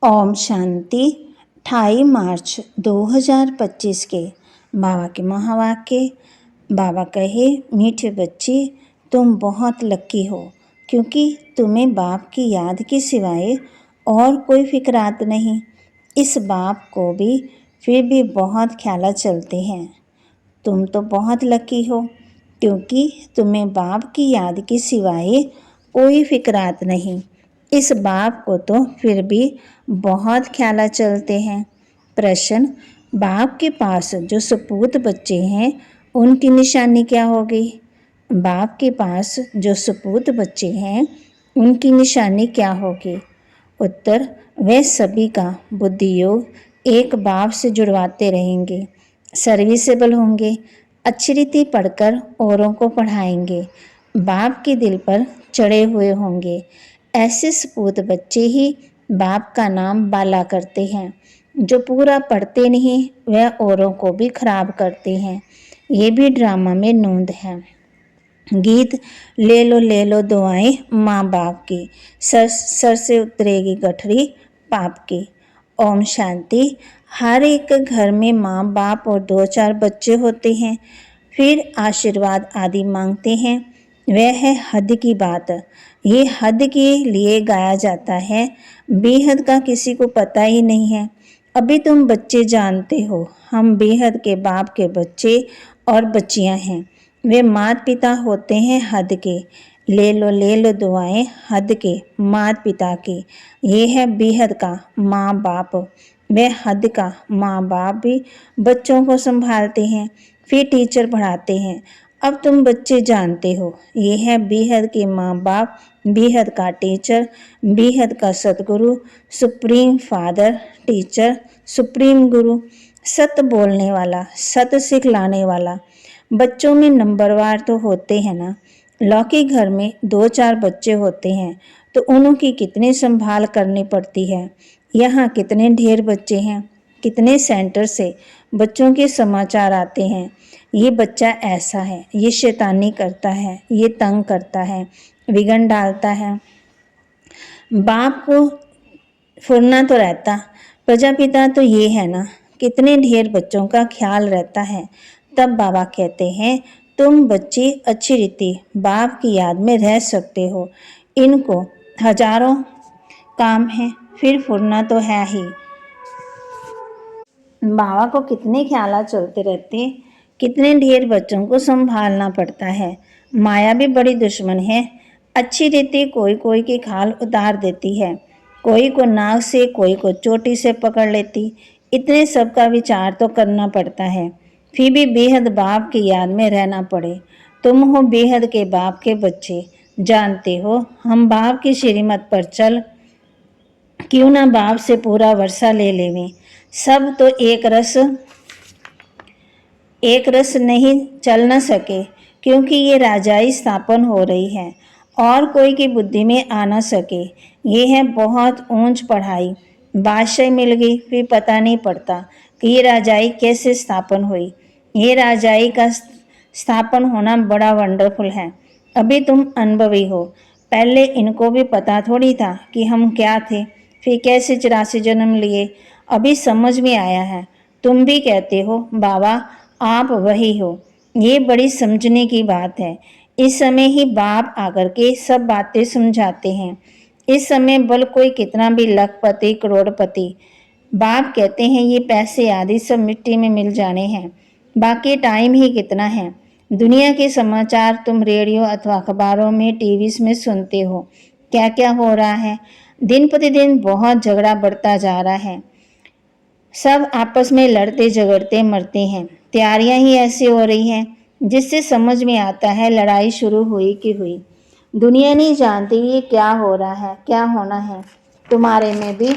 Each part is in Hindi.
ओम शांति। 28 मार्च 2025 के बाबा के महावाक्य। बाबा कहे, मीठे बच्चे, तुम बहुत लक्की हो क्योंकि तुम्हें बाप की याद के सिवाय और कोई फिक्रात नहीं। इस बाप को भी फिर भी बहुत ख्याल चलते हैं। तुम तो बहुत लक्की हो क्योंकि तुम्हें बाप की याद के सिवाय कोई फिक्रात नहीं। इस बाप को तो फिर भी बहुत ख्याल चलते हैं। प्रश्न, बाप के पास जो सपूत बच्चे हैं उनकी निशानी क्या होगी? बाप के पास जो सपूत बच्चे हैं उनकी निशानी क्या होगी? उत्तर, वे सभी का बुद्धि योग एक बाप से जुड़वाते रहेंगे, सर्विसेबल होंगे, अच्छी रीति पढ़कर औरों को पढ़ाएंगे, बाप के दिल पर चढ़े हुए होंगे। ऐसे सपूत बच्चे ही बाप का नाम बाला करते हैं। जो पूरा पढ़ते नहीं वह औरों को भी खराब करते हैं। ये भी ड्रामा में नोंद है। गीत ले लो दुआएं माँ बाप की, सर से उतरेगी गठरी पाप की। ओम शांति। हर एक घर में माँ बाप और 2-4 बच्चे होते हैं, फिर आशीर्वाद आदि मांगते हैं। वह है हद की बात। ये हद के लिए गाया जाता है, बेहद का किसी को पता ही नहीं है। अभी तुम बच्चे जानते हो, हम बेहद के बाप के बच्चे और बच्चियां हैं। वे माता पिता होते हैं हद के। ले लो दुआएं हद के माता पिता की। ये है बेहद का माँ बाप। वे हद का माँ बाप भी बच्चों को संभालते हैं, फिर टीचर पढ़ाते हैं। अब तुम बच्चे जानते हो, ये है बेहद के माँ बाप, बेहद का टीचर, बेहद का सतगुरु, सुप्रीम फादर, टीचर, सुप्रीम गुरु, सत बोलने वाला, सत सिखलाने वाला। बच्चों में नंबरवार तो होते हैं ना। लौकिक घर में 2-4 बच्चे होते हैं तो उनकी कितनी संभाल करनी पड़ती है। यहाँ कितने ढेर बच्चे हैं, कितने सेंटर से बच्चों के समाचार आते हैं। ये बच्चा ऐसा है, ये शैतानी करता है, ये तंग करता है, विघन डालता है। बाप को फुरना तो रहता, प्रजापिता तो ये है ना, कितने ढेर बच्चों का ख्याल रहता है। तब बाबा कहते हैं, तुम बच्चे अच्छी रीति बाप की याद में रह सकते हो। इनको हजारों काम है, फिर फुरना तो है ही। बाबा को कितने ख्याल चलते रहते, कितने ढेर बच्चों को संभालना पड़ता है। माया भी बड़ी दुश्मन है। अच्छी रीति कोई कोई की खाल उतार देती है, कोई को नाक से, कोई को चोटी से पकड़ लेती। इतने सब का विचार तो करना पड़ता है, फिर भी बेहद बाप की याद में रहना पड़े। तुम हो बेहद के बाप के बच्चे, जानते हो हम बाप की श्रीमत पर चल क्यों ना बाप से पूरा वर्षा ले लेवें। सब तो एक रस नहीं चल न सके क्योंकि ये राजाई स्थापन हो रही है और कोई की बुद्धि में आ न सके। ये है बहुत ऊंच पढ़ाई। बादशाही मिल गई फिर पता नहीं पड़ता कि ये राजाई कैसे स्थापन हुई। ये राजाई का स्थापन होना बड़ा वंडरफुल है। अभी तुम अनुभवी हो, पहले इनको भी पता थोड़ी था कि हम क्या थे, फिर कैसे 84 जन्म लिए। अभी समझ में आया है। तुम भी कहते हो बाबा आप वही हो। ये बड़ी समझने की बात है। इस समय ही बाप आकर के सब बातें समझाते हैं। इस समय बल कोई कितना भी लखपति करोड़पति, बाप कहते हैं ये पैसे आदि सब मिट्टी में मिल जाने हैं, बाकी टाइम ही कितना है। दुनिया के समाचार तुम रेडियो अथवा अखबारों में, टीवी में सुनते हो, क्या क्या हो रहा है। दिन प्रतिदिन बहुत झगड़ा बढ़ता जा रहा है। सब आपस में लड़ते झगड़ते मरते हैं। तैयारियां ही ऐसी हो रही हैं जिससे समझ में आता है लड़ाई शुरू हुई कि हुई। दुनिया नहीं जानती ये क्या हो रहा है, क्या होना है। तुम्हारे में भी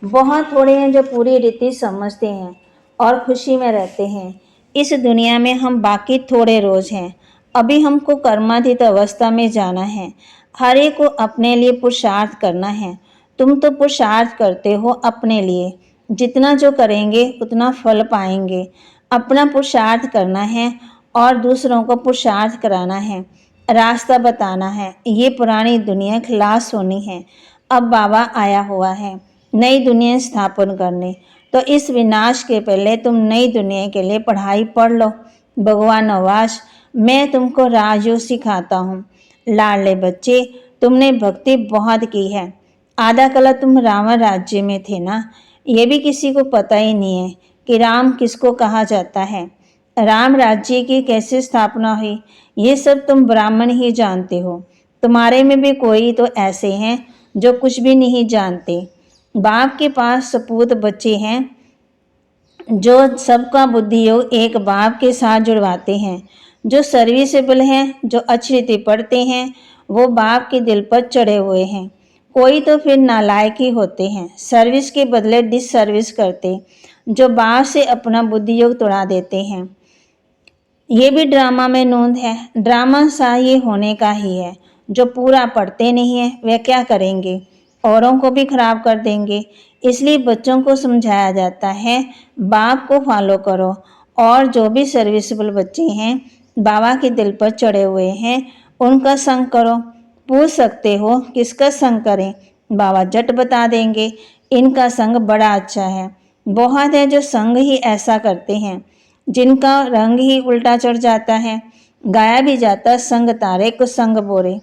बहुत थोड़े हैं जो पूरी रीति समझते हैं और खुशी में रहते हैं। इस दुनिया में हम बाकी थोड़े रोज हैं। अभी हमको कर्मातीत अवस्था में जाना है। हर एक को अपने लिए पुरुषार्थ करना है। तुम तो पुरुषार्थ करते हो अपने लिए, जितना जो करेंगे उतना फल पाएंगे। अपना पुरुषार्थ करना है और दूसरों को पुरुषार्थ कराना है, रास्ता बताना है। ये पुरानी दुनिया खलास होनी है। अब बाबा आया हुआ है नई दुनिया स्थापन करने, तो इस विनाश के पहले तुम नई दुनिया के लिए पढ़ाई पढ़ लो। भगवान नवाज, मैं तुमको राजयोग सिखाता हूँ। लाडले बच्चे, तुमने भक्ति बहुत की है। आधा कला तुम रावण राज्य में थे ना, ये भी किसी को पता ही नहीं है कि राम किसको कहा जाता है, राम राज्य की कैसे स्थापना हुई, ये सब तुम ब्राह्मण ही जानते हो। तुम्हारे में भी कोई तो ऐसे हैं जो कुछ भी नहीं जानते। बाप के पास सपूत बच्चे हैं जो सबका बुद्धि योग एक बाप के साथ जुड़वाते हैं। जो सर्विसेबल हैं, जो अच्छी रीति पढ़ते हैं, वो बाप के दिल पर चढ़े हुए हैं। कोई तो फिर नालायक ही होते हैं, सर्विस के बदले डिस सर्विस करते, जो बाप से अपना बुद्धि योग तोड़ा देते हैं। ये भी ड्रामा में नोंद है। ड्रामा सा ये होने का ही है। जो पूरा पढ़ते नहीं है वे क्या करेंगे, औरों को भी खराब कर देंगे। इसलिए बच्चों को समझाया जाता है बाप को फॉलो करो, और जो भी सर्विसेबल बच्चे हैं, बाबा के दिल पर चढ़े हुए हैं, उनका संग करो। पूछ सकते हो किसका संग करें, बाबा झट बता देंगे, इनका संग बड़ा अच्छा है। बहुत है जो संग ही ऐसा करते हैं जिनका रंग ही उल्टा चढ़ जाता है। गाया भी जाता संग तारे कुसंग बोरे,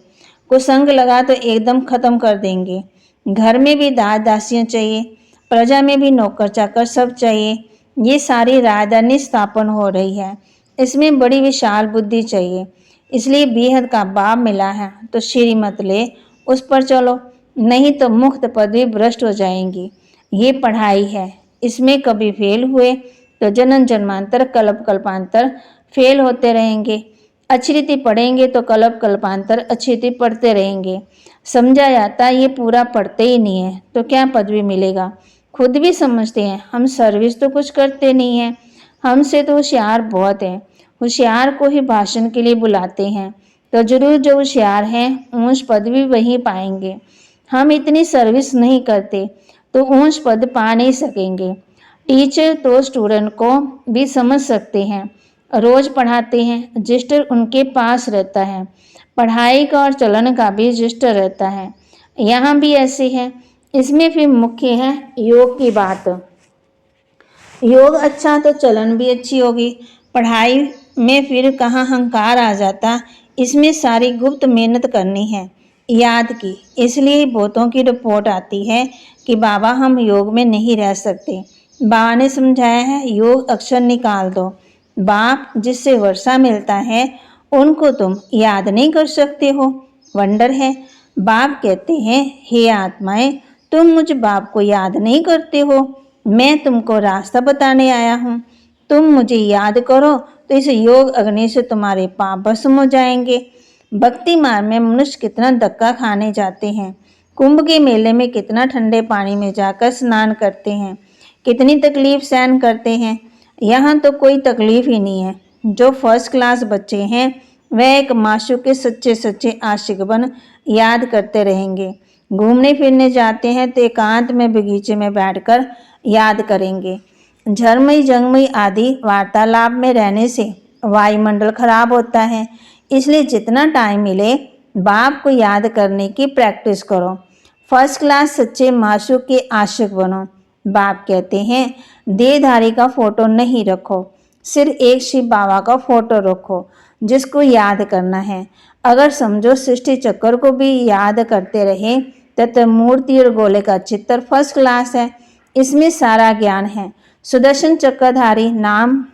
कुसंग लगा तो एकदम खत्म कर देंगे। घर में भी दास दासियां चाहिए, प्रजा में भी नौकर चाकर सब चाहिए। ये सारी राजधानी स्थापन हो रही है, इसमें बड़ी विशाल बुद्धि चाहिए। इसलिए बेहद का बाप मिला है तो श्रीमत ले उस पर चलो, नहीं तो मुक्त पदवी भ्रष्ट हो जाएंगी। ये पढ़ाई है, इसमें कभी फेल हुए तो जन्म जन्मांतर कल्प कल्पांतर फेल होते रहेंगे। अच्छी रीति पढ़ेंगे तो कल्प कल्पांतर अच्छी रीति पढ़ते रहेंगे। समझा जाता ये पूरा पढ़ते ही नहीं है तो क्या पदवी मिलेगा। खुद भी समझते हैं हम सर्विस तो कुछ करते नहीं हैं, हमसे तो होशियार बहुत हैं। होशियार को ही भाषण के लिए बुलाते हैं, तो जरूर जो होशियार हैं ऊंच पद भी वहीं पाएंगे। हम इतनी सर्विस नहीं करते तो ऊंच पद पा नहीं सकेंगे। टीचर तो स्टूडेंट को भी समझ सकते हैं, रोज पढ़ाते हैं, रजिस्टर उनके पास रहता है। पढ़ाई का और चलन का भी रजिस्टर रहता है। यहाँ भी ऐसे है। इसमें फिर मुख्य है योग की बात। योग अच्छा तो चलन भी अच्छी होगी। पढ़ाई में फिर कहाँ अहंकार आ जाता। इसमें सारी गुप्त मेहनत करनी है, याद की। इसलिए बहुतों की रिपोर्ट आती है कि बाबा हम योग में नहीं रह सकते। बाबा ने समझाया है योग अक्षर निकाल दो। बाप जिससे वर्षा मिलता है उनको तुम याद नहीं कर सकते हो, वंडर है। बाप कहते हैं हे आत्माएं, तुम मुझ बाप को याद नहीं करते हो, मैं तुमको रास्ता बताने आया हूँ। तुम मुझे याद करो तो इस योग अग्नि से तुम्हारे पाप भस्म हो जाएंगे। भक्ति मार्ग में मनुष्य कितना धक्का खाने जाते हैं। कुंभ के मेले में कितना ठंडे पानी में जाकर स्नान करते हैं, कितनी तकलीफ सहन करते हैं। यहाँ तो कोई तकलीफ ही नहीं है। जो फर्स्ट क्लास बच्चे हैं वह एक माशूक के सच्चे सच्चे आशिक बन याद करते रहेंगे। घूमने फिरने जाते हैं तो एकांत में बगीचे में बैठकर याद करेंगे। झरमई जंगमई आदि वार्तालाप में रहने से वायुमंडल खराब होता है। इसलिए जितना टाइम मिले बाप को याद करने की प्रैक्टिस करो। फर्स्ट क्लास सच्चे माशूक के आशिक बनो। बाप कहते हैं देहधारी का फोटो नहीं रखो, सिर्फ एक शिव बाबा का फोटो रखो जिसको याद करना है। अगर समझो सृष्टि चक्र को भी याद करते रहे तथा मूर्ति और गोले का चित्र फर्स्ट क्लास है। इसमें सारा ज्ञान है। सुदर्शन चक्रधारी नाम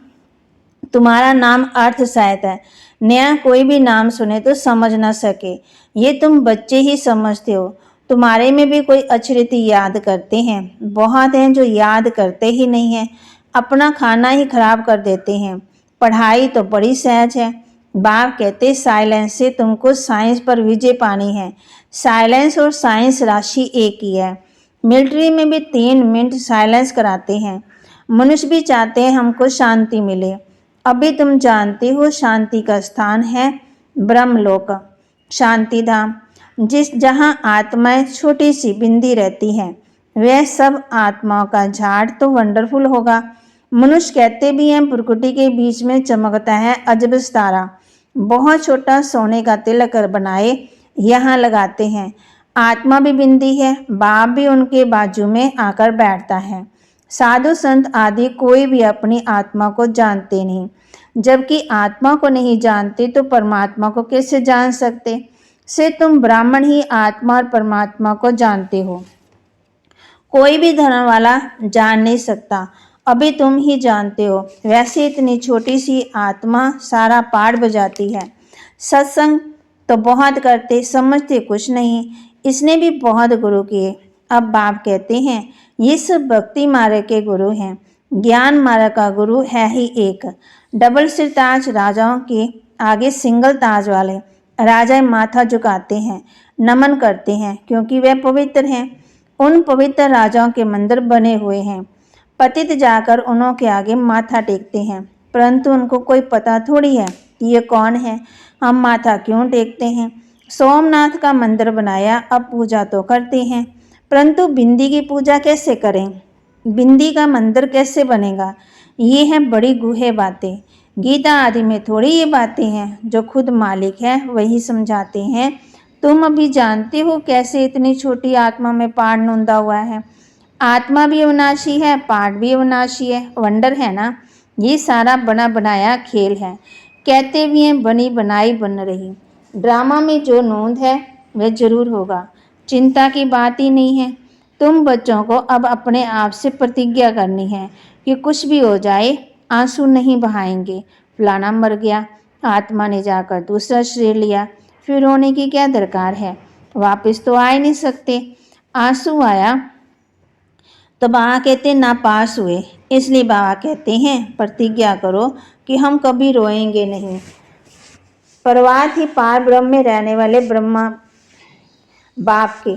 तुम्हारा नाम अर्थ सहित है। नया कोई भी नाम सुने तो समझ ना सके, ये तुम बच्चे ही समझते हो। तुम्हारे में भी कोई अच्छी रीति याद करते हैं, बहुत हैं जो याद करते ही नहीं हैं, अपना खाना ही खराब कर देते हैं। पढ़ाई तो बड़ी सहज है। बाप कहते साइलेंस से तुमको साइंस पर विजय पानी है। साइलेंस और साइंस राशि एक ही है। मिलिट्री में भी 3 मिनट साइलेंस कराते हैं। मनुष्य भी चाहते हैं हमको शांति मिले। अभी तुम जानते हो शांति का स्थान है ब्रह्मलोक, शांति धाम, जहाँ आत्माएं छोटी सी बिंदी रहती हैं। वह सब आत्माओं का झाड़ तो वंडरफुल होगा। मनुष्य कहते भी हैं प्रकृति के बीच में चमकता है अजब तारा। बहुत छोटा सोने का तिलक बनाए यहाँ लगाते हैं। आत्मा भी बिंदी है, बाप भी उनके बाजू में आकर बैठता है। साधु संत आदि कोई भी अपनी आत्मा को जानते नहीं, जबकि आत्मा को नहीं जानते तो परमात्मा को कैसे जान सकते। से तुम ब्राह्मण ही आत्मा और परमात्मा को जानते हो, कोई भी धर्म वाला जान नहीं सकता, अभी तुम ही जानते हो। वैसे इतनी छोटी सी आत्मा सारा पाठ बजाती है। सत्संग तो बहुत करते, समझते कुछ नहीं। इसने भी बहुत गुरु किए। अब बाप कहते हैं ये सब भक्ति मार्ग के गुरु हैं, ज्ञान मार्ग का गुरु है ही एक। डबल सिर ताज राजाओं के आगे सिंगल ताज वाले राजा माथा झुकाते हैं, नमन करते हैं, क्योंकि वे पवित्र हैं। उन पवित्र राजाओं के मंदिर बने हुए हैं। पतित जाकर उन्हों के आगे माथा टेकते हैं, परंतु उनको कोई पता थोड़ी है कि ये कौन है, हम माथा क्यों टेकते हैं। सोमनाथ का मंदिर बनाया, अब पूजा तो करते हैं, परंतु बिंदी की पूजा कैसे करें, बिंदी का मंदिर कैसे बनेगा। ये हैं बड़ी गूढ़ बातें। गीता आदि में थोड़ी ये बातें हैं, जो खुद मालिक है वही समझाते हैं। तुम अभी जानते हो कैसे इतनी छोटी आत्मा में पाठ नूंदा हुआ है। आत्मा भी अविनाशी है, पाठ भी अविनाशी है। वंडर है ना, ये सारा बना बनाया खेल है। कहते भी हैं बनी बनाई बन रही। ड्रामा में जो नोंद है वह जरूर होगा, चिंता की बात ही नहीं है। तुम बच्चों को अब अपने आप से प्रतिज्ञा करनी है कि कुछ भी हो जाए आंसू नहीं बहाएंगे। फलाना मर गया, आत्मा ने जाकर दूसरा शरीर लिया, फिर रोने की क्या दरकार है, वापस तो आ ही नहीं सकते। आंसू आया तो बाबा कहते ना पास हुए, इसलिए बाबा कहते हैं प्रतिज्ञा करो कि हम कभी रोएंगे नहीं। परवार थी पार ब्रह्म में रहने वाले ब्रह्मा बाप की,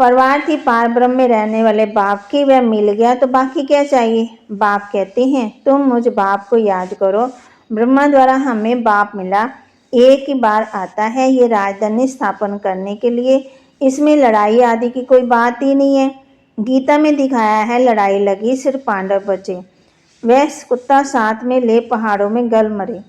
परवार थी पार ब्रह्म में रहने वाले बाप की, वह मिल गया तो बाकी क्या चाहिए। बाप कहते हैं तुम मुझ बाप को याद करो। ब्रह्मा द्वारा हमें बाप मिला, एक ही बार आता है ये राजधानी स्थापन करने के लिए। इसमें लड़ाई आदि की कोई बात ही नहीं है। गीता में दिखाया है लड़ाई लगी सिर्फ पांडव बचे, वह कुत्ता साथ में ले पहाड़ों में गल मरे,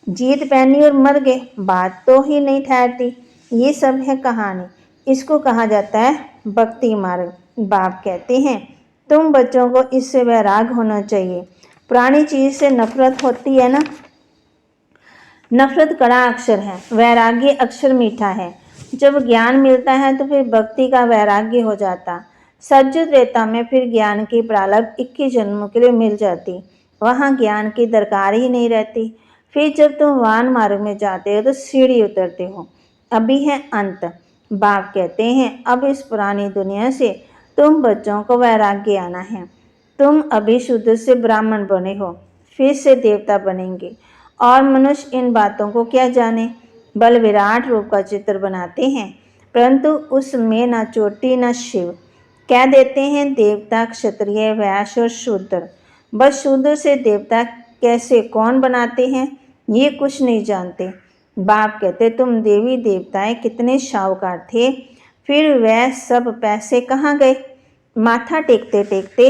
जीत पहनी और मर गए, बात तो ही नहीं ठहरती। ये सब है कहानी, इसको कहा जाता है भक्ति मार्ग। बाप कहते हैं तुम बच्चों को इससे वैराग होना चाहिए। पुरानी चीज से नफरत होती है ना, नफरत कड़ा अक्षर है, वैराग्य अक्षर मीठा है। जब ज्ञान मिलता है तो फिर भक्ति का वैराग्य हो जाता। सज्जु त्रेता में फिर ज्ञान की प्रारब्ध 21 जन्मों के लिए मिल जाती, वहाँ ज्ञान की दरकार ही नहीं रहती। फिर जब तुम वान मार्ग में जाते हो तो सीढ़ी उतरते हो, अभी है अंत। बाप कहते हैं अब इस पुरानी दुनिया से तुम बच्चों को वैराग्य आना है। तुम अभी शुद्ध से ब्राह्मण बने हो, फिर से देवता बनेंगे, और मनुष्य इन बातों को क्या जाने। बल विराट रूप का चित्र बनाते हैं, परंतु उसमें न चोटी न शिव। कह देते हैं देवता क्षत्रिय वैश्य और शूद्र, बस शूद्र से देवता कैसे कौन बनाते हैं ये कुछ नहीं जानते। बाप कहते तुम देवी देवताएं कितने शाहूकार थे, फिर वह सब पैसे कहाँ गए। माथा टेकते टेकते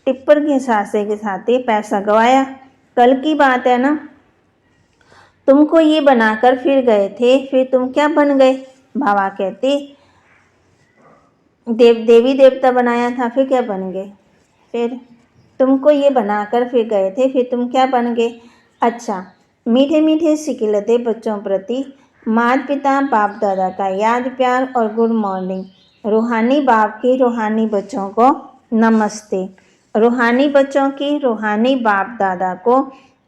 टिप्पर के घिसाते पैसा गवाया। कल की बात है ना, तुमको ये बनाकर फिर गए थे, फिर तुम क्या बन गए। बाबा कहते देवी देवता बनाया था, फिर क्या बन गए। फिर तुमको ये बनाकर फिर गए थे, फिर तुम क्या बन गए। अच्छा, मीठे मीठे सिकिलते बच्चों प्रति माता पिता बाप दादा का याद प्यार और गुड मॉर्निंग। रूहानी बाप की रूहानी बच्चों को नमस्ते, रूहानी बच्चों की रूहानी बाप दादा को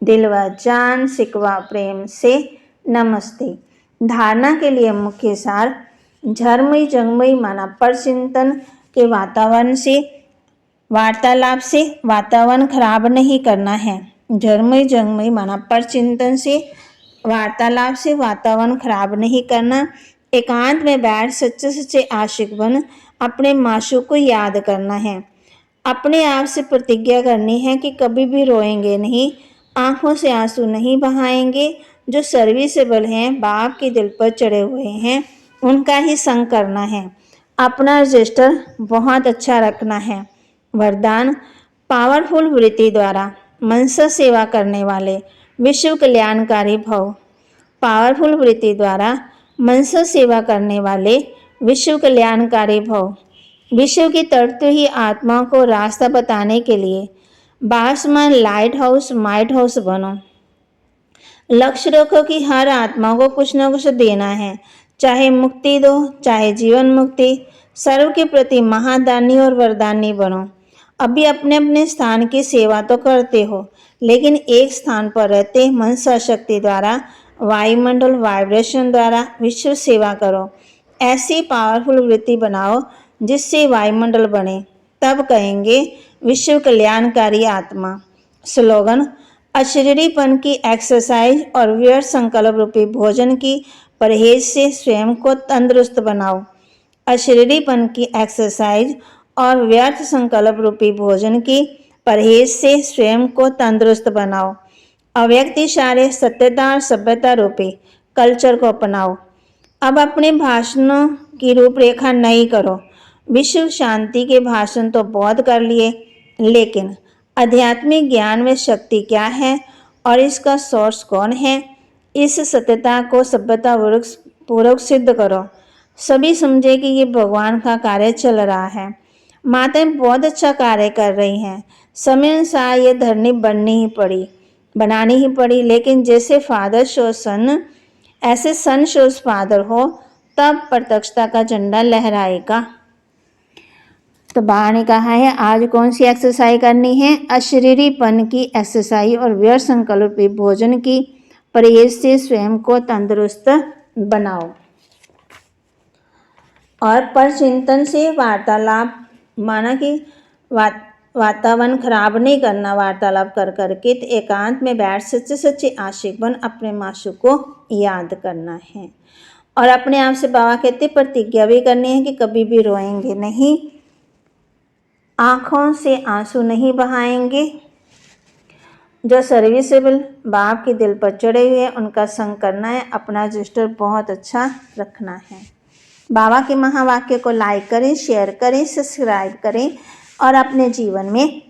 दिल व जान सिकवा प्रेम से नमस्ते। धारणा के लिए मुख्य सार झरमई जंगमई माना परचिंतन के वातावरण से वार्तालाप से वातावरण खराब नहीं करना है। झरमई जंगमई माना परचिंतन से वार्तालाप से वातावरण खराब नहीं करना। एकांत में बैठ सच्चे सच्चे आशिक बन अपने माशूक को याद करना है। अपने आप से प्रतिज्ञा करनी है कि कभी भी रोएंगे नहीं, आंखों से आंसू नहीं बहाएंगे। जो सर्विसेबल हैं, बाप के दिल पर चढ़े हुए हैं, उनका ही संग करना है। अपना रजिस्टर बहुत अच्छा रखना है। वरदान पावरफुल वृत्ति द्वारा मनसा सेवा करने वाले विश्व कल्याणकारी भव। पावरफुल वृत्ति द्वारा मनसा सेवा करने वाले विश्व कल्याणकारी भव। विश्व की तड़ती हुई आत्माओं को रास्ता बताने के लिए batsman light house might house बनो। लक्ष्य रखो कि हर आत्मा को कुछ न कुछ देना है, चाहे मुक्ति दो, चाहे जीवन मुक्ति। सर्व के प्रति महादानी और वरदानी बनो। अभी अपने अपने स्थान की सेवा तो करते हो, लेकिन एक स्थान पर रहते मनसा शक्ति द्वारा, वायुमंडल वाइब्रेशन द्वारा विश्व सेवा करो। ऐसी पावरफुल वृत्ति बनाओ जिससे वायुमंडल बने, तब कहेंगे विश्व कल्याणकारी आत्मा। स्लोगन: अशरीरीपन की एक्सरसाइज और व्यर्थ संकल्प रूपी भोजन की परहेज से स्वयं को तंदुरुस्त बनाओ। अशरीरीपन की एक्सरसाइज और व्यर्थ संकल्प रूपी भोजन की परहेज से स्वयं को तंदुरुस्त बनाओ। अव्यक्त इशारे सत्यता और सभ्यता रूपी कल्चर को अपनाओ। अब अपने भाषणों की रूपरेखा नई करो। विश्व शांति के भाषण तो बहुत कर लिए, लेकिन आध्यात्मिक ज्ञान में शक्ति क्या है और इसका सोर्स कौन है, इस सत्यता को सभ्यता पूर्वक सिद्ध करो। सभी समझे कि ये भगवान का कार्य चल रहा है। माताएं बहुत अच्छा कार्य कर रही हैं। समय अनुसार ये धरनी बनानी ही पड़ी, लेकिन जैसे फादर शोज सन, ऐसे सन शोज फादर हो, तब प्रत्यक्षता का झंडा लहराएगा। तो बाबा ने कहा है आज कौन सी एक्सरसाइज करनी है? अशरीरीपन की एक्सरसाइज और व्यर्थ संकल्प भोजन की परहेज से स्वयं को तंदुरुस्त बनाओ। और परचिंतन से वार्तालाप, माना कि वातावरण खराब नहीं करना, वार्तालाप कर करके तो एकांत में बैठ सच्चे सच्चे आशिक बन अपने माशूक को याद करना है। और अपने आप से बाबा कहते प्रतिज्ञा भी करनी है कि कभी भी रोएंगे नहीं, आँखों से आंसू नहीं बहाएंगे। जो सर्विसेबल बाप के दिल पर चढ़े हुए हैं उनका संग करना है, अपना रजिस्टर बहुत अच्छा रखना है। बाबा के महावाक्य को लाइक करें, शेयर करें, सब्सक्राइब करें और अपने जीवन में